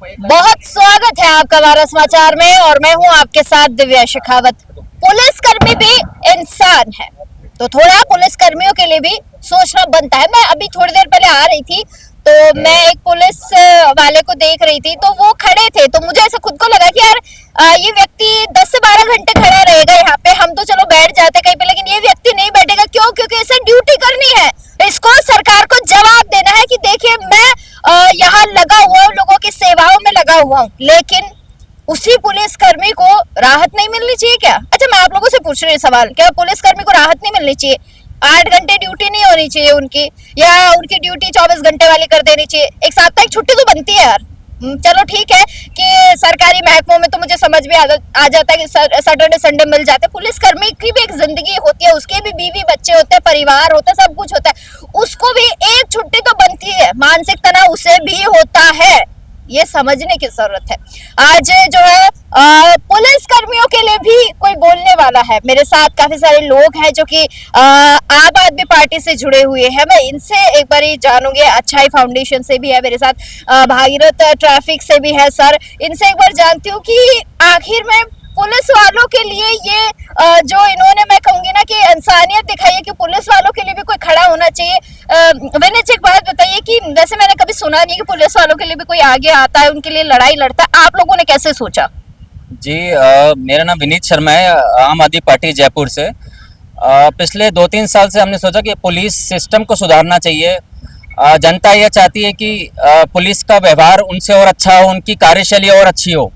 बहुत स्वागत है आपका भारत समाचार में और मैं हूं आपके साथ दिव्या शेखावत। पुलिसकर्मी भी इंसान है तो थोड़ा पुलिसकर्मियों के लिए भी सोचना बनता है। मैं अभी थोड़ी देर पहले आ रही थी तो मैं एक पुलिस वाले को देख रही थी, तो वो खड़े थे तो मुझे ऐसा खुद को लगा कि यार ये व्यक्ति 10 से 12 घंटे खड़ा रहेगा यहाँ पे। हम तो चलो बैठ जाते कहीं पे, लेकिन ये व्यक्ति नहीं बैठेगा। क्यों? क्योंकि इसे ड्यूटी करनी है, इसको सरकार को जवाब देना है कि देखिए मैं यहाँ लगा हुआ हूँ, लोगों की सेवाओं में लगा हुआ हूँ। लेकिन उसी पुलिसकर्मी को राहत नहीं मिलनी चाहिए क्या? अच्छा, मैं आप लोगों से पूछ रही हूँ सवाल, क्या पुलिसकर्मी को राहत नहीं मिलनी चाहिए? 8 घंटे ड्यूटी नहीं होनी चाहिए उनकी, या उनकी ड्यूटी 24 घंटे वाली कर देनी चाहिए? एक साप्ताहिक छुट्टी तो बनती है यार। चलो ठीक है कि सरकारी महकमों में तो मुझे समझ में आ जाता है कि सैटरडे संडे मिल जाते हैं। पुलिसकर्मी की भी एक जिंदगी होती है, उसके भी बीवी बच्चे होते हैं, परिवार होता है, सब कुछ होता है, उसको भी एक छुट्टी तो बनती है। मानसिक तनाव उसे भी होता है, ये समझने की जरूरत है। आज जो है पुलिस कर्मियों के लिए भी कोई बोलने वाला है। मेरे साथ काफी सारे लोग हैं जो कि आम आदमी पार्टी से जुड़े हुए हैं। मैं इनसे एक बार जानूंगी। अच्छाई फाउंडेशन से भी है मेरे साथ, भागीरथ ट्रैफिक से भी है सर। इनसे एक बार जानती हूँ कि आखिर में पुलिस वालों के लिए ये जो इन्होंने, मैं कहूंगी ना कि इंसानियत दिखाई है कि पुलिस वालों के लिए भी कोई खड़ा होना चाहिए। विनीत जी, एक बात बताइए कि वैसे मैंने कभी सुना नहीं कि पुलिस वालों के लिए भी कोई आगे आता है, उनके लिए लड़ाई लड़ता है। आप लोगों ने कैसे सोचा? जी, मेरा नाम विनीत शर्मा है, आम आदमी पार्टी जयपुर से। पिछले 2-3 साल से हमने सोचा कि पुलिस सिस्टम को सुधारना चाहिए। जनता यह चाहती है कि पुलिस का व्यवहार उनसे और अच्छा हो, उनकी कार्यशैली और अच्छी हो,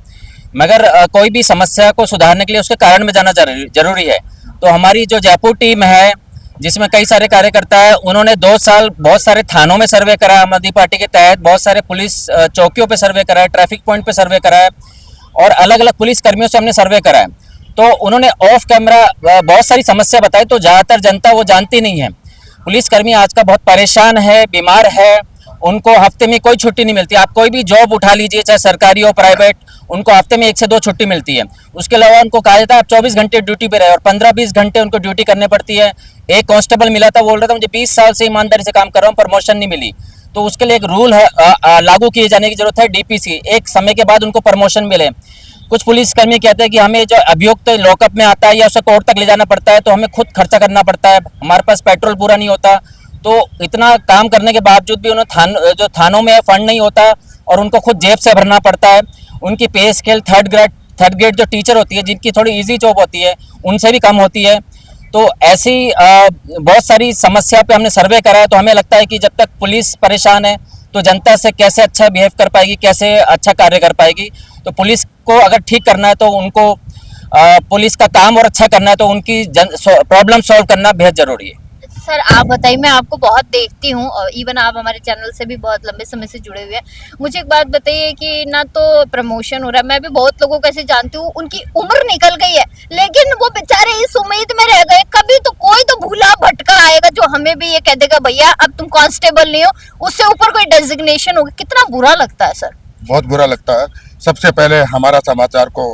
मगर कोई भी समस्या को सुधारने के लिए उसके कारण में जाना जरूरी है। तो हमारी जो जयपुर टीम है, जिसमें कई सारे कार्यकर्ता है, उन्होंने 2 साल बहुत सारे थानों में सर्वे करा, आम आदमी पार्टी के तहत बहुत सारे पुलिस चौकियों पे सर्वे करा है, ट्रैफिक पॉइंट पे सर्वे करा है, और अलग अलग पुलिस कर्मियों से हमने सर्वे करा है। तो उन्होंने ऑफ कैमरा बहुत सारी समस्या बताई, तो ज़्यादातर जनता वो जानती नहीं है। पुलिसकर्मी आज का बहुत परेशान है, बीमार है, उनको हफ्ते में कोई छुट्टी नहीं मिलती। आप कोई भी जॉब उठा लीजिए, चाहे सरकारी हो प्राइवेट, उनको हफ्ते में 1 से 2 छुट्टी मिलती है। उसके अलावा उनको कहा जाता है आप 24 घंटे ड्यूटी पे रहे, और 15-20 घंटे उनको ड्यूटी करनी पड़ती है। एक कांस्टेबल मिला था, बोल रहा था मुझे 20 साल से ईमानदारी से काम कर रहा हूँ, प्रमोशन नहीं मिली। तो उसके लिए एक रूल है, लागू किए जाने की जरूरत है, डीपीसी, एक समय के बाद उनको प्रमोशन मिले। कुछ पुलिसकर्मी कहते हैं कि हमें जो अभियुक्त लॉकअप में आता है या उसे कोर्ट तक ले जाना पड़ता है, तो हमें खुद खर्चा करना पड़ता है, हमारे पास पेट्रोल पूरा नहीं होता। तो इतना काम करने के बावजूद भी उन्हें जो थानों में फंड नहीं होता और उनको खुद जेब से भरना पड़ता है। उनकी पे स्केल थर्ड ग्रेड जो टीचर होती है, जिनकी थोड़ी इजी जॉब होती है, उनसे भी कम होती है। तो ऐसी बहुत सारी समस्या पे हमने सर्वे करा है। तो हमें लगता है कि जब तक पुलिस परेशान है तो जनता से कैसे अच्छा बिहेव कर पाएगी, कैसे अच्छा कार्य कर पाएगी। तो पुलिस को अगर ठीक करना है तो उनको पुलिस का काम और अच्छा करना है, तो उनकी प्रॉब्लम सॉल्व करना बेहद जरूरी है। सर आप बताइए, मैं आपको बहुत देखती हूँ और इवन आप हमारे चैनल से भी बहुत लंबे समय से जुड़े हुए हैं। मुझे एक बात बताइए कि ना तो प्रमोशन हो रहा है, मैं भी बहुत लोगों को ऐसे जानती हूँ, उनकी उम्र निकल गई है लेकिन वो बेचारे इस उम्मीद में रह गए, कभी तो कोई तो भूला भटका आएगा जो हमें भी ये कह देगा भैया अब तुम कांस्टेबल नहीं हो, उससे ऊपर कोई डेजिग्नेशन होगा। कितना बुरा लगता है सर। बहुत बुरा लगता है। सबसे पहले हमारा समाचार को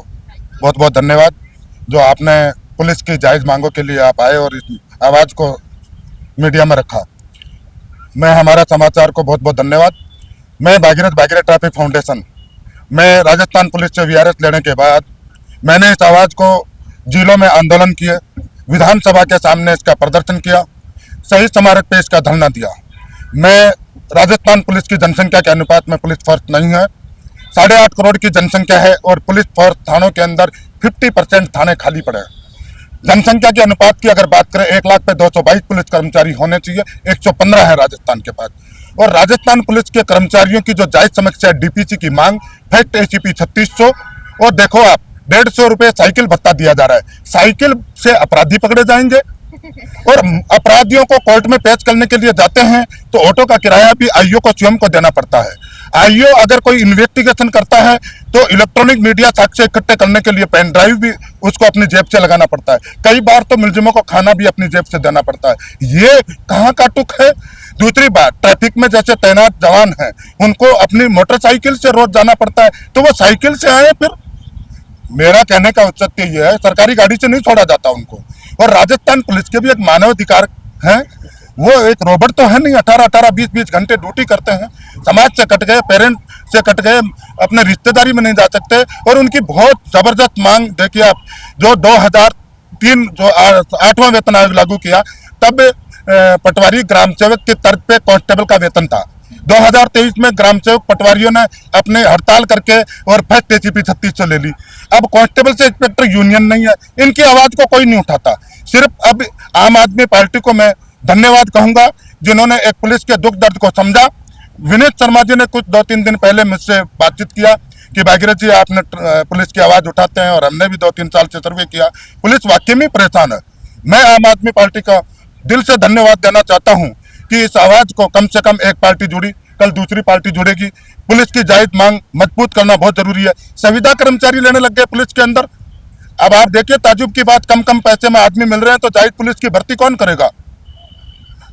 बहुत बहुत धन्यवाद, जो आपने पुलिस की जायज़ मांगों के लिए आप आए और इस आवाज़ को मीडिया में रखा। मैं हमारा समाचार को बहुत बहुत धन्यवाद। मैं भागीरथ ट्रैफिक फाउंडेशन, मैं राजस्थान पुलिस से वीआरएस लेने के बाद मैंने इस आवाज़ को जिलों में आंदोलन किए, विधानसभा के सामने इसका प्रदर्शन किया, शहीद स्मारक पे इसका धरना दिया। मैं राजस्थान पुलिस की जनसंख्या के अनुपात में पुलिस फोर्स नहीं है, 8.5 करोड़ की जनसंख्या है और पुलिस फोर्स थानों के अंदर 50% थाने खाली पड़े हैं। जनसंख्या के अनुपात की अगर बात करें, 1 लाख पे 222 पुलिस कर्मचारी होने चाहिए, 115 है राजस्थान के पास। और राजस्थान पुलिस के कर्मचारियों की जो जायज समस्या है, डीपीसी की मांग, फैक्ट एसीपी 3600, और देखो आप 150 रुपये साइकिल भत्ता दिया जा रहा है। साइकिल से अपराधी पकड़े जाएंगे और अपराधियों को कोर्ट में पेश करने के लिए जाते हैं तो ऑटो का किराया भी आईओ को स्वयं को देना पड़ता है। आईओ अगर कोई इन्वेस्टिगेशन करता है तो इलेक्ट्रॉनिक मीडिया साक्ष्य इकट्ठे करने के लिए पेन ड्राइव भी उसको अपनी जेब से लगाना पड़ता है। कई बार तो मुलजिमों को खाना भी अपनी जेब से देना पड़ता है। ये कहाँ का तुक है? दूसरी बात, ट्रैफिक में जैसे तैनात जवान हैं, उनको अपनी मोटरसाइकिल से रोज जाना पड़ता है, तो वो साइकिल से आए। फिर मेरा कहने का औचित्य यह है, सरकारी गाड़ी से नहीं छोड़ा जाता उनको। और राजस्थान पुलिस के भी एक मानवाधिकार है वो एक रोबोट तो है नहीं, 18-18, 20-20 घंटे ड्यूटी करते हैं, समाज से कट गए, पेरेंट से कट गए, अपने रिश्तेदारी में नहीं जा सकते। और उनकी बहुत जबरदस्त मांग देखिए आप, जो 2003 जो 8वां वेतन आयोग लागू किया, तब पटवारी ग्राम सेवक के तर्ज पे कांस्टेबल का वेतन था। 2023 में ग्राम सेवक पटवारियों ने अपने हड़ताल करके और फर्स्ट एसीपी 3600 ले ली। अब कांस्टेबल से इंस्पेक्टर यूनियन नहीं है, इनकी आवाज को कोई नहीं उठाता। सिर्फ अब आम आदमी पार्टी को मैं धन्यवाद कहूंगा, जिन्होंने एक पुलिस के दुख दर्द को समझा। विनीत शर्मा जी ने कुछ 2-3 दिन पहले मुझसे बातचीत किया कि भागीरथ जी आपने पुलिस की आवाज उठाते हैं, और हमने भी 2-3 साल से सर्वे किया, पुलिस वाकई में परेशान है। मैं आम आदमी पार्टी का दिल से धन्यवाद देना चाहता हूं कि इस आवाज को कम से कम एक पार्टी जुड़ी, कल दूसरी पार्टी जुड़ेगी। पुलिस की जायज मांग मजबूत करना बहुत जरूरी है। संविदा कर्मचारी लेने लग गए पुलिस के अंदर। अब आप देखिए ताजुब की बात, कम पैसे में आदमी मिल रहे हैं तो जायज पुलिस की भर्ती कौन करेगा।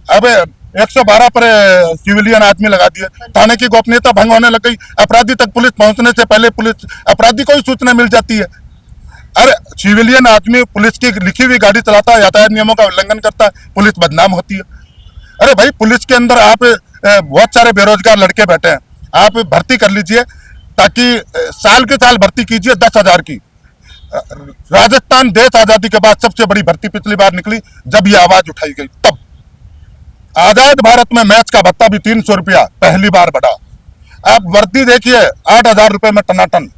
अब 112 पर सिविलियन आदमी लगा दिए, थाने की गोपनीयता भंग होने लग गई। अपराधी तक पुलिस पहुंचने से पहले पुलिस अपराधी को ही सूचना मिल जाती है। अरे सिविलियन आदमी पुलिस की लिखी हुई गाड़ी चलाता है, यातायात नियमों का उल्लंघन करता है, पुलिस बदनाम होती है। अरे भाई, पुलिस के अंदर आप बहुत सारे बेरोजगार लड़के बैठे हैं, आप भर्ती कर लीजिए, ताकि साल के साल भर्ती कीजिए 10,000 की। राजस्थान देश आजादी के बाद सबसे बड़ी भर्ती पिछली बार निकली जब ये आवाज उठाई गई। तब आजाद भारत में मैच का भत्ता भी 300 रुपया पहली बार बढ़ा। आप वर्दी देखिए 8,000 रुपए में टनाटन।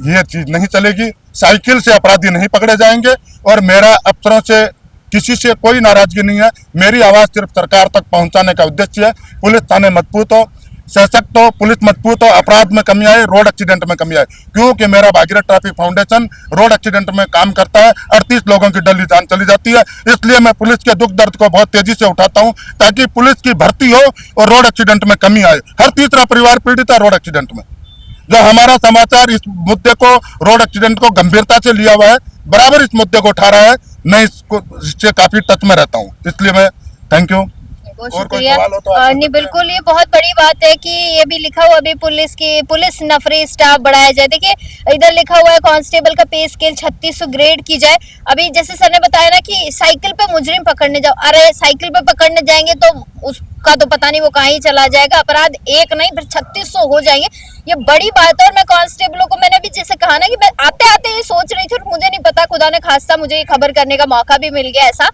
ये चीज नहीं चलेगी। साइकिल से अपराधी नहीं पकड़े जाएंगे। और मेरा अफसरों से किसी से कोई नाराजगी नहीं है, मेरी आवाज सिर्फ सरकार तक पहुंचाने का उद्देश्य है। पुलिस थाने मजबूत हो, सशक्त हो, पुलिस मजबूत हो, अपराध में कमी आए, रोड एक्सीडेंट में कमी आए। क्योंकि मेरा Bhagirath traffic foundation road accident में काम करता है, 38 लोगों की डली जान चली जाती है। इसलिए मैं पुलिस के दुख दर्द को बहुत तेजी से उठाता हूं, ताकि पुलिस की भर्ती हो और रोड एक्सीडेंट में कमी आए। हर तीसरा परिवार पीड़ित है रोड एक्सीडेंट में। जो हमारा समाचार इस मुद्दे को, रोड एक्सीडेंट को गंभीरता से लिया हुआ है, बराबर इस मुद्दे को उठा रहा है। मैं इससे काफी टच में रहता हूँ, इसलिए मैं थैंक यू। बहुत शुक्रिया। नहीं, बिल्कुल, ये बहुत बड़ी बात है कि ये भी लिखा हुआ अभी पुलिस नफरी स्टाफ बढ़ाया जाए। देखिए इधर लिखा हुआ है कांस्टेबल का पे स्केल 3600 ग्रेड की जाए। अभी जैसे सर ने बताया ना कि साइकिल पे मुजरिम पकड़ने जाओ, अरे साइकिल पे पकड़ने जाएंगे तो उसका तो पता नहीं वो कहाँ ही चला जाएगा, अपराध एक नहीं फिर 3600 हो जाएंगे। ये बड़ी बात है। और मैं कांस्टेबलों को, मैंने भी जैसे कहा ना कि मैं आते आते ये सोच रही थी और मुझे नहीं पता, खुदा ने खास्ता मुझे ये खबर करने का मौका भी मिल गया ऐसा।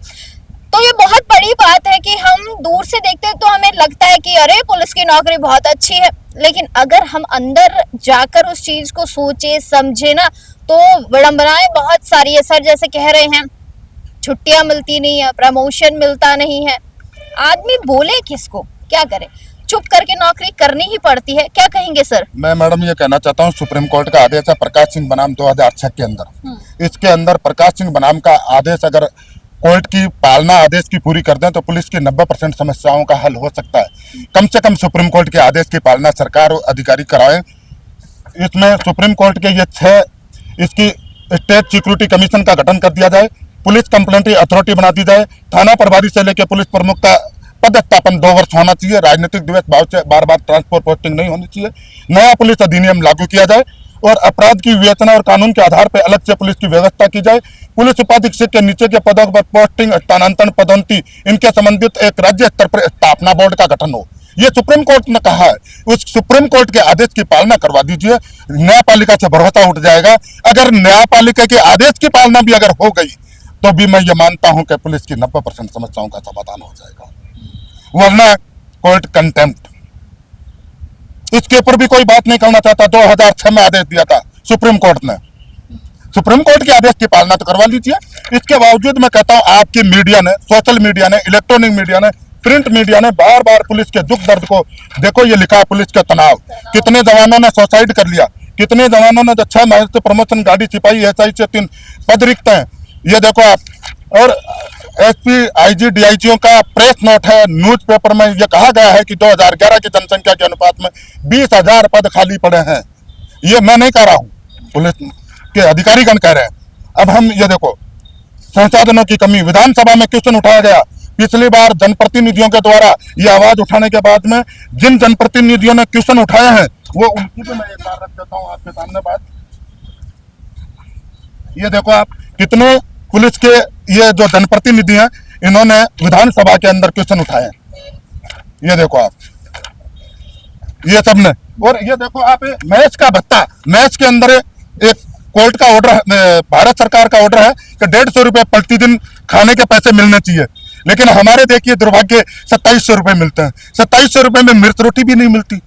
तो ये बहुत बड़ी बात है कि हम दूर से देखते हैं तो हमें लगता है कि अरे पुलिस की नौकरी बहुत अच्छी है, लेकिन अगर हम अंदर जाकर उस चीज को सोचे समझे ना, तो विडंबनाएं बहुत सारी है। सर जैसे कह रहे हैं छुट्टियां मिलती नहीं है, प्रमोशन मिलता नहीं है, आदमी बोले किसको, क्या करे, चुप करके नौकरी करनी ही पड़ती है। क्या कहेंगे सर? मैं मैडम ये कहना चाहता हूँ, सुप्रीम कोर्ट का आदेश है प्रकाश सिंह बनाम 2006 के अंदर। इसके अंदर प्रकाश सिंह बनाम का आदेश अगर कोर्ट की पालना आदेश की पूरी कर दें तो पुलिस की 90% समस्याओं का हल हो सकता है। कम से कम सुप्रीम कोर्ट के आदेश की पालना सरकार और अधिकारी कराएं। इसमें सुप्रीम कोर्ट के ये 6 इसकी स्टेट सिक्योरिटी कमीशन का गठन कर दिया जाए, पुलिस कंप्लेंट अथॉरिटी बना दी जाए, थाना प्रभारी से लेकर पुलिस प्रमुख का पदस्थापन 2 वर्ष होना चाहिए, राजनीतिक द्वेष भाव से बार बार ट्रांसफर पोस्टिंग नहीं होनी चाहिए, नया पुलिस अधिनियम लागू किया जाए और अपराध की विवेचना और कानून के आधार पर अलग से पुलिस की व्यवस्था की जाए। पुलिस उपाधीक्षक के नीचे के पदों पर पोस्टिंग, स्थानांतरण, पदोन्नति इनके संबंधित एक राज्य स्तर पर स्थापना बोर्ड का गठन हो। ये सुप्रीम कोर्ट ने कहा है, उस सुप्रीम कोर्ट के आदेश की पालना करवा दीजिए, न्यायपालिका से भरोसा उठ जाएगा। अगर न्यायपालिका के आदेश की पालना भी अगर हो गई तो भी मैं ये मानता हूं कि पुलिस की 90% समस्याओं का समाधान हो जाएगा, वरना कोर्ट कंटेम्प्ट, इसके ऊपर भी कोई बात नहीं करना चाहता। 2006 में आदेश दिया था सुप्रीम कोर्ट ने, सुप्रीम कोर्ट के आदेश की पालना तो करवा लीजिए। इसके बावजूद मैं कहता हूं आपकी मीडिया ने, सोशल मीडिया ने, इलेक्ट्रॉनिक मीडिया ने, प्रिंट मीडिया ने बार बार पुलिस के दुख दर्द को, देखो ये लिखा है पुलिस का तनाव, कितने जवानों ने सुसाइड कर लिया, कितने जवानों ने 6 महीने से प्रमोशन, गाड़ी सिपाही, एसआई से 3 पद रिक्त हैं, ये देखो आप। और एसपी, आईजी, डीआईजीओ का प्रेस नोट है, न्यूज़पेपर में ये कहा गया है कि 2011 की जनसंख्या के अनुपात में 20,000 पद खाली पड़े हैं। ये मैं नहीं कह रहा हूँ, पुलिस के अधिकारीगण कह रहे हैं। अब हम ये देखो, संसाधनों की कमी, विधानसभा में क्वेश्चन उठाया गया पिछली बार जनप्रतिनिधियों के द्वारा, ये आवाज उठाने के बाद में जिन जनप्रतिनिधियों ने क्वेश्चन उठाए हैं वो उनकी भी मैं एक बार रख देता हूँ आपके सामने बात। ये देखो आप, कितने पुलिस के ये जो जनप्रतिनिधि हैं, इन्होंने विधानसभा के अंदर क्वेश्चन उठाए। ये देखो आप, ये सब ने, और ये देखो आप मैच का भत्ता, मैच के अंदर एक कोर्ट का ऑर्डर, भारत सरकार का ऑर्डर है कि 150 रुपए प्रतिदिन खाने के पैसे मिलने चाहिए, लेकिन हमारे देखिए दुर्भाग्य 2700 रुपए मिलते हैं। 2700 रुपए में मिर्च रोटी भी नहीं मिलती।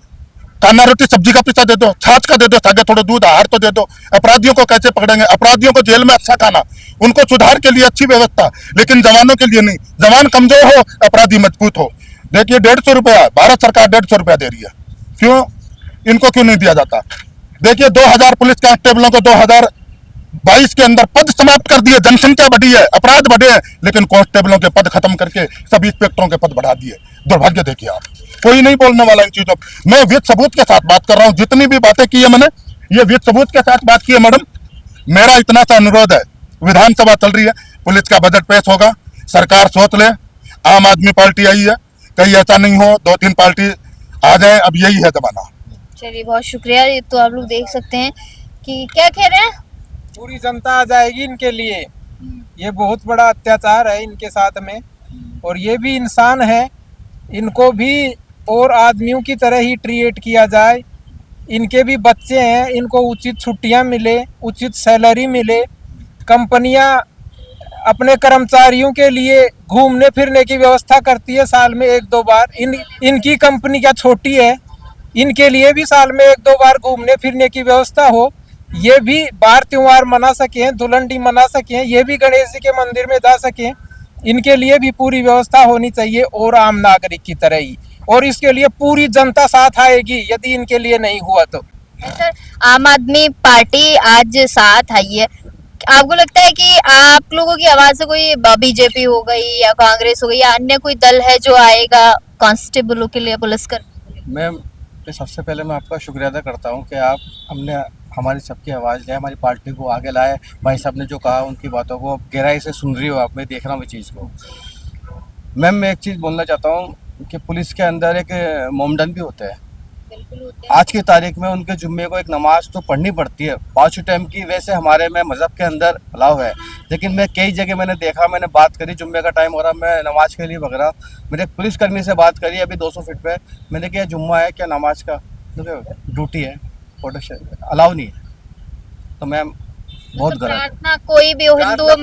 काना रोटी सब्जी का पैसा दे दो, छाछ का दे दो, ताकि थोड़ा दूध आहार तो दे दो। अपराधियों को कैसे पकड़ेंगे? अपराधियों को जेल में अच्छा खाना, उनको सुधार के लिए अच्छी व्यवस्था, लेकिन जवानों के लिए नहीं। जवान कमजोर हो, अपराधी मजबूत हो। देखिए 150 रुपया भारत सरकार 150 रुपया दे रही है, क्यों? इनको क्यों नहीं दिया जाता? देखिए 2000 पुलिस कांस्टेबलों को 2022 के अंदर पद समाप्त कर दिए। जनसंख्या बढ़ी है, अपराध बढ़े हैं, लेकिन कांस्टेबलों के पद खत्म करके सभी इंस्पेक्टरों के पद बढ़ा दिए। दुर्भाग्य देखिए आप, कोई नहीं बोलने वाला इन चीजों पर। मैं विद सबूत के साथ बात कर रहा हूँ। जितनी भी बातें की है मैंने, ये विद सबूत के साथ बात की है। मैडम, मेरा इतना सा अनुरोध है, विधानसभा चल रही है, पुलिस का बजट पेश होगा, सरकार सोच ले। आम आदमी पार्टी आई है, कहीं ऐसा नहीं हो 2-3 पार्टी आ जाए, अब यही है जमाना। चलिए बहुत शुक्रिया। ये तो आप लोग देख सकते हैं कि क्या कह रहे हैं। पूरी जनता आ जाएगी इनके लिए। ये बहुत बड़ा अत्याचार है इनके साथ में, और ये भी इंसान है, इनको भी और आदमियों की तरह ही ट्रीट किया जाए। इनके भी बच्चे हैं, इनको उचित छुट्टियां मिले, उचित सैलरी मिले। कंपनियां अपने कर्मचारियों के लिए घूमने फिरने की व्यवस्था करती है साल में 1-2 बार। इनकी कंपनी क्या छोटी है? इनके लिए भी साल में 1-2 बार घूमने फिरने की व्यवस्था हो। ये भी बार त्योहार मना सकें, धुलंडी मना सकें, ये भी गणेश जी के मंदिर में जा सकें। इनके लिए भी पूरी व्यवस्था होनी चाहिए, और आम नागरिक की तरह ही। और इसके लिए पूरी जनता साथ आएगी यदि इनके लिए नहीं हुआ तो। सर, आम आदमी पार्टी आज साथ आई है। आपको लगता है कि आप लोगों की आवाज से कोई बीजेपी हो गई या कांग्रेस हो गई या अन्य कोई दल है जो आएगा कांस्टेबलों के लिए, पुलिसकर्मी? मैम, सबसे पहले मैं आपका शुक्रिया अदा करता हूं कि आप हमने हमारी सबकी आवाज़ ले, हमारी पार्टी को आगे लाए। भाई साहब ने जो कहा उनकी बातों को गहराई से सुन रही हो आप, मैं देख रहा हूँ इस चीज़ को। मैम, मैं एक चीज़ बोलना चाहता हूँ कि पुलिस के अंदर एक मोमडन भी होते हैं। आज की तारीख में उनके जुम्मे को एक नमाज तो पढ़नी पड़ती है 5 टाइम की। वैसे हमारे में मज़हब के अंदर अलाव है, लेकिन मैं कई जगह मैंने देखा, मैंने बात करी, जुम्मे का टाइम हो रहा, मैं नमाज के लिए भग रहा। मैंने एक पुलिसकर्मी से बात करी अभी 200 फीट पे, मैंने कहा जुम्मा है क्या नमाज का? ड्यूटी है, प्रोटेक्शन अलाउ नहीं है। तो मैम बहुत गलत, प्रार्थना कोई भी हो, हिंदू हो,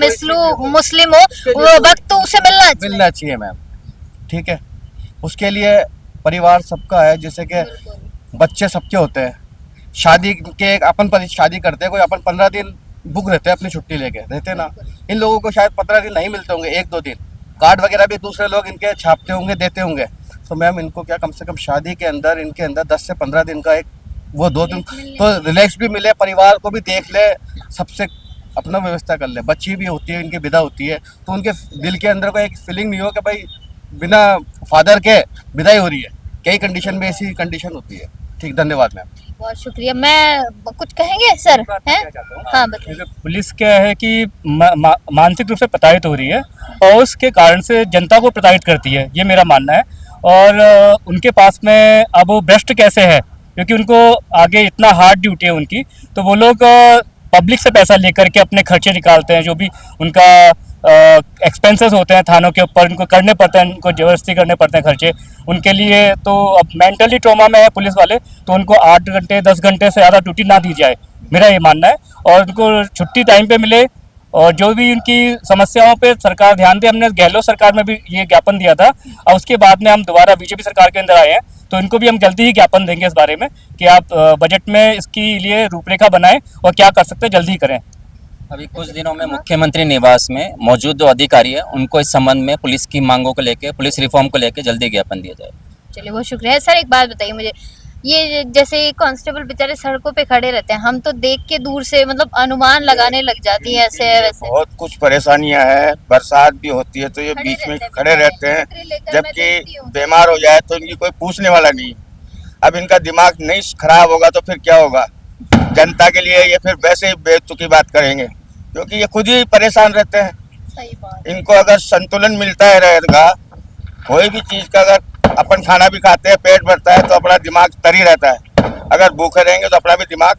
मुस्लिम हो, वो वक्त तो उसे मिलना चाहिए मैम। ठीक है, उसके लिए परिवार सबका है, जैसे कि बच्चे सबके होते हैं। शादी के अपन पर शादी करते हैं, कोई अपन 15 दिन बुक रहते हैं अपनी छुट्टी लेके रहते हैं ना। इन लोगों को शायद 15 दिन नहीं मिलते होंगे, 1-2 दिन। कार्ड वगैरह भी दूसरे लोग इनके छापते होंगे, देते होंगे। तो मैम इनको क्या कम से कम शादी के अंदर इनके अंदर 10 से 15 दिन का एक वो 2 दिन तो रिलैक्स भी मिले, परिवार को भी देख ले, सबसे अपना व्यवस्था कर ले। बच्ची भी होती है, इनकी विदा होती है, तो उनके दिल के अंदर कोई एक फीलिंग नहीं हो कि भाई बिना फादर के विदाई हो रही है। कई कंडीशन में ऐसी कंडीशन होती है। ठीक, धन्यवाद मैम। बहुत शुक्रिया। मैं कुछ कहेंगे सर? हैं? हाँ बताइए। पुलिस क्या है कि मानसिक रूप से प्रताड़ित हो रही है, और उसके कारण से जनता को प्रताड़ित करती है, ये मेरा मानना है। और उनके पास में अब वो भ्रष्ट कैसे है, क्योंकि उनको आगे इतना हार्ड ड्यूटी है उनकी, तो वो लोग पब्लिक से पैसा लेकर के अपने खर्चे निकालते हैं। जो भी उनका एक्सपेंसेस होते हैं थानों के ऊपर, उनको करने पड़ते हैं, उनको जबरदस्ती करने पड़ते हैं खर्चे उनके लिए। तो अब मेंटली ट्रॉमा में है पुलिस वाले, तो उनको 8 घंटे 10 घंटे से ज़्यादा ड्यूटी ना दी जाए, मेरा ये मानना है। और उनको छुट्टी टाइम पे मिले, और जो भी उनकी समस्याओं पे सरकार ध्यान दे। हमने गहलोत सरकार में भी ये ज्ञापन दिया था, और उसके बाद में हम दोबारा बीजेपी सरकार के अंदर आए हैं, तो इनको भी हम जल्दी ही ज्ञापन देंगे इस बारे में कि आप बजट में इसकी लिए रूपरेखा बनाएं और क्या कर सकते हैं जल्दी करें। अभी कुछ दिनों में मुख्यमंत्री निवास में मौजूद जो अधिकारी है उनको इस संबंध में पुलिस की मांगों को लेकर, पुलिस रिफॉर्म को लेकर जल्दी ज्ञापन दिया जाए। चलिए बहुत शुक्रिया। सर एक बात बताइए मुझे, ये जैसे कांस्टेबल बेचारे सड़कों पे खड़े रहते हैं, हम तो देख के दूर से मतलब अनुमान लगाने लग जाती है ऐसे वैसे। बहुत कुछ परेशानियां हैं, बरसात भी होती है तो ये बीच में खड़े रहते हैं, जबकि बीमार हो जाए तो इनकी कोई पूछने वाला नहीं। अब इनका दिमाग नहीं खराब होगा तो फिर क्या होगा? जनता के लिए ये फिर वैसे ही बेतुकी बात करेंगे, क्योंकि ये खुद ही परेशान रहते हैं। सही बात। इनको अगर संतुलन मिलता है रहेगा, कोई भी चीज का, अगर अपन खाना भी खाते हैं पेट भरता है तो अपना दिमाग तरी रहता है, अगर भूखे रहेंगे तो अपना भी दिमाग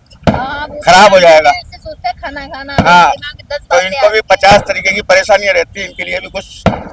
खराब हो जाएगा। सोचते हैं खाना खाना हाँ, दिमाग में 10 तो बातें इनको भी आती हैं। 50 तरीके की परेशानियां रहती हैं, इनके लिए भी कुछ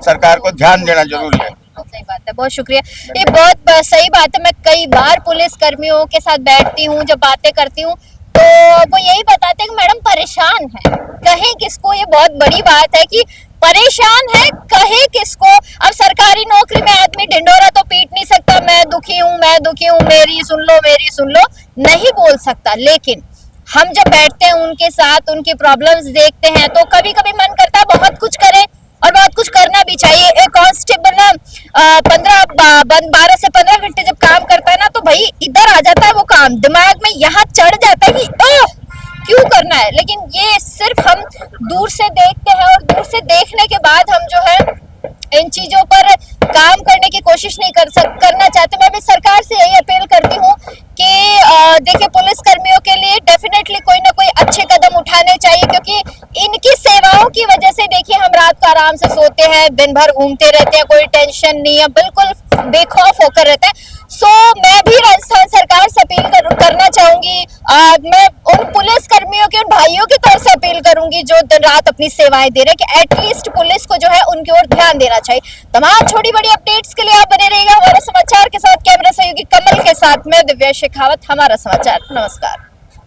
सरकार को ध्यान देना जरूरी है। सही बात है, बहुत शुक्रिया। ये बहुत सही बात है। मैं कई बार पुलिस कर्मियों के साथ बैठती हूँ, जब बातें करती हूँ तो वो यही बताते हैं कि मैडम परेशान है, कहें किसको। ये बहुत बड़ी बात है कि परेशान है, कहे किसको। अब सरकारी नौकरी में आदमी ढिंडोरा तो पीट नहीं सकता, मैं दुखी हूँ, मैं दुखी हूँ, मेरी सुन लो, मेरी सुन लो, नहीं बोल सकता। लेकिन हम जब बैठते हैं उनके साथ, उनकी प्रॉब्लम्स देखते हैं तो कभी कभी मन करता है बहुत कुछ करें, और बहुत कुछ करना भी चाहिए। एक कांस्टेबल ना 12 से 15 घंटे जब काम करता है ना, तो भाई इधर आ जाता है वो काम, दिमाग में यहाँ चढ़ जाता है कि ओह क्यों करना है। लेकिन ये सिर्फ हम दूर से देखते हैं, और दूर से देखने के बाद हम जो है इन चीजों पर काम करने की कोशिश नहीं करना चाहते। मैं भी सरकार से यही अपील करती हूँ कि देखिए, पुलिस कर्मियों के लिए डेफिनेटली कोई ना कोई अच्छे कदम उठाने चाहिए, क्योंकि इनकी सेवाओं की वजह से देखिए हम रात को आराम से सोते हैं, दिन भर घूमते रहते हैं, कोई टेंशन नहीं है, बिल्कुल बेखौफ होकर रहते हैं। सो मैं भी राजस्थान सरकार से अपील करना चाहूंगी। मैं उन पुलिस कर्मियों के, उन भाइयों की तरफ से अपील करूंगी जो दिन रात अपनी सेवाएं दे रहे हैं, कि एटलीस्ट पुलिस को जो है उनकी ओर ध्यान देना चाहिए। तमाम छोटी बड़ी अपडेट्स के लिए आप बने रहिएगा हमारे समाचार के साथ। कैमरा सहयोगी कमल के साथ मैं दिव्या शेखावत, हमारा समाचार। नमस्कार।